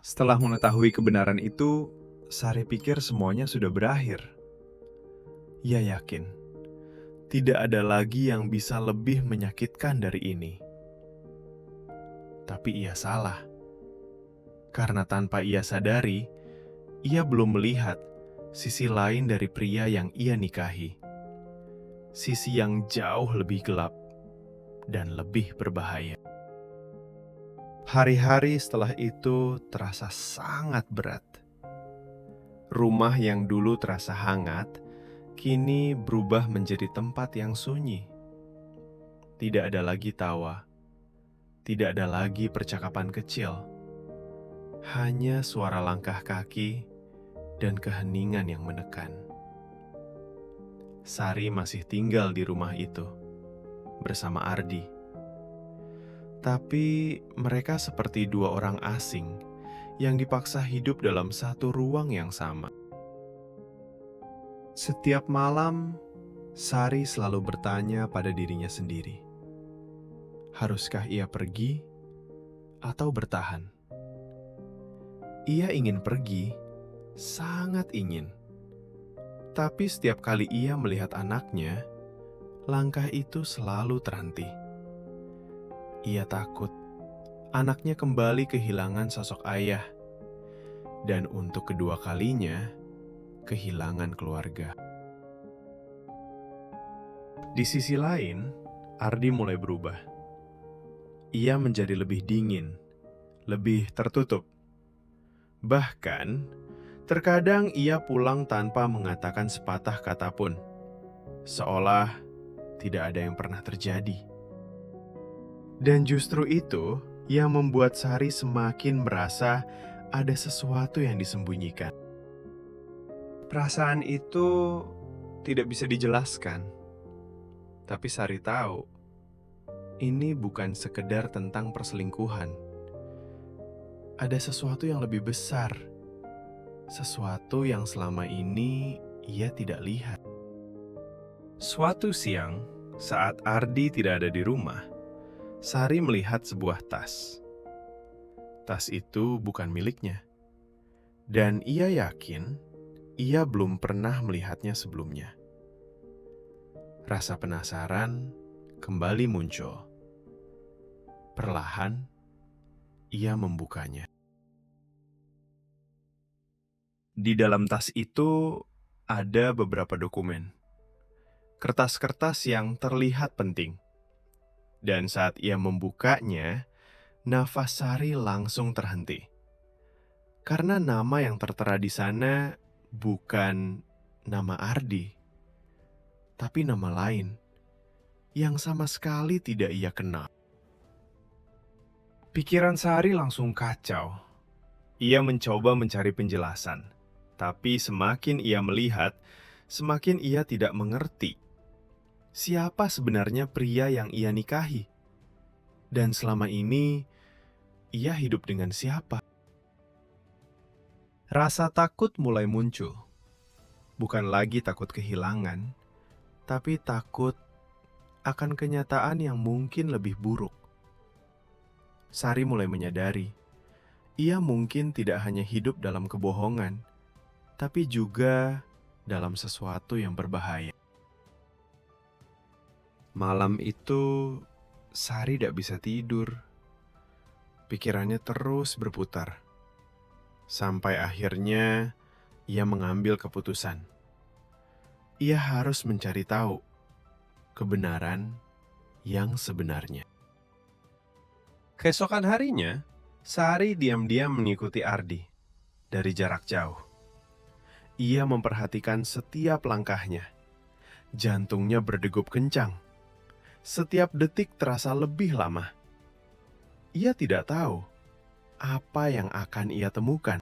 Setelah mengetahui kebenaran itu, Sari pikir semuanya sudah berakhir. Ia yakin, tidak ada lagi yang bisa lebih menyakitkan dari ini. Tapi ia salah. Karena tanpa ia sadari, ia belum melihat sisi lain dari pria yang ia nikahi. Sisi yang jauh lebih gelap dan lebih berbahaya. Hari-hari setelah itu terasa sangat berat. Rumah yang dulu terasa hangat, kini berubah menjadi tempat yang sunyi. Tidak ada lagi tawa, tidak ada lagi percakapan kecil. Hanya suara langkah kaki dan keheningan yang menekan. Sari masih tinggal di rumah itu bersama Ardi. Tapi mereka seperti dua orang asing yang dipaksa hidup dalam satu ruang yang sama. Setiap malam, Sari selalu bertanya pada dirinya sendiri, haruskah ia pergi atau bertahan? Ia ingin pergi, sangat ingin. Tapi setiap kali ia melihat anaknya, langkah itu selalu terhenti. Ia takut anaknya kembali kehilangan sosok ayah, dan untuk kedua kalinya, kehilangan keluarga. Di sisi lain, Ardi mulai berubah. Ia menjadi lebih dingin, lebih tertutup. Bahkan, terkadang ia pulang tanpa mengatakan sepatah kata pun, seolah tidak ada yang pernah terjadi. Dan justru itu yang membuat Sari semakin merasa ada sesuatu yang disembunyikan. Perasaan itu tidak bisa dijelaskan, tapi Sari tahu ini bukan sekedar tentang perselingkuhan. Ada sesuatu yang lebih besar, sesuatu yang selama ini ia tidak lihat. Suatu siang, saat Ardi tidak ada di rumah, Sari melihat sebuah tas. Tas itu bukan miliknya, dan ia yakin ia belum pernah melihatnya sebelumnya. Rasa penasaran kembali muncul. Perlahan, ia membukanya. Di dalam tas itu ada beberapa dokumen, kertas-kertas yang terlihat penting. Dan saat ia membukanya, nafas Sari langsung terhenti. Karena nama yang tertera di sana bukan nama Ardi, tapi nama lain yang sama sekali tidak ia kenal. Pikiran Sari langsung kacau. Ia mencoba mencari penjelasan, tapi semakin ia melihat, semakin ia tidak mengerti siapa sebenarnya pria yang ia nikahi. Dan selama ini, ia hidup dengan siapa? Rasa takut mulai muncul. Bukan lagi takut kehilangan, tapi takut akan kenyataan yang mungkin lebih buruk. Sari mulai menyadari, ia mungkin tidak hanya hidup dalam kebohongan, tapi juga dalam sesuatu yang berbahaya. Malam itu, Sari tidak bisa tidur. Pikirannya terus berputar. Sampai akhirnya, ia mengambil keputusan. Ia harus mencari tahu kebenaran yang sebenarnya. Keesokan harinya, Sari diam-diam mengikuti Ardi dari jarak jauh. Ia memperhatikan setiap langkahnya. Jantungnya berdegup kencang. Setiap detik terasa lebih lama. Ia tidak tahu apa yang akan ia temukan.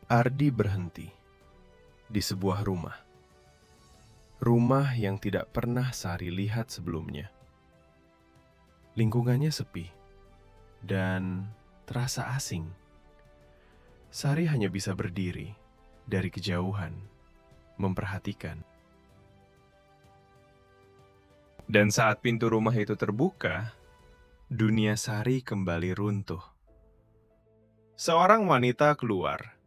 Ardi berhenti di sebuah rumah. Rumah yang tidak pernah Sari lihat sebelumnya. Lingkungannya sepi dan terasa asing. Sari hanya bisa berdiri dari kejauhan, memperhatikan. Dan saat pintu rumah itu terbuka, dunia Sari kembali runtuh. Seorang wanita keluar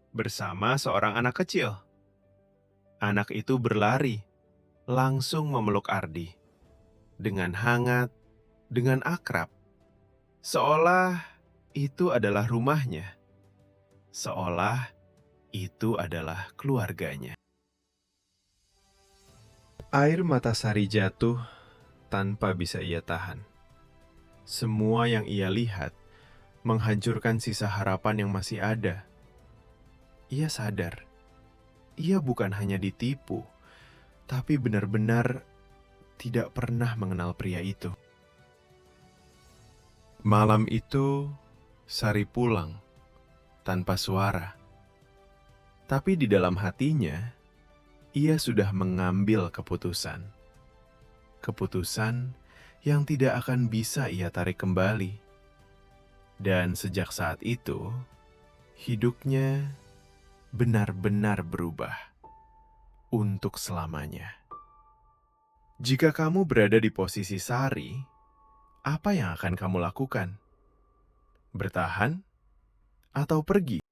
bersama seorang anak kecil. Anak itu berlari, langsung memeluk Ardi. Dengan hangat, dengan akrab. Seolah itu adalah rumahnya. Seolah itu adalah keluarganya. Air mata Sari jatuh tanpa bisa ia tahan. Semua yang ia lihat menghancurkan sisa harapan yang masih ada. Ia sadar, ia bukan hanya ditipu, tapi benar-benar tidak pernah mengenal pria itu. Malam itu, Sari pulang tanpa suara. Tapi di dalam hatinya, ia sudah mengambil keputusan. Keputusan yang tidak akan bisa ia tarik kembali. Dan sejak saat itu, hidupnya benar-benar berubah untuk selamanya. Jika kamu berada di posisi Sari, apa yang akan kamu lakukan? Bertahan atau pergi?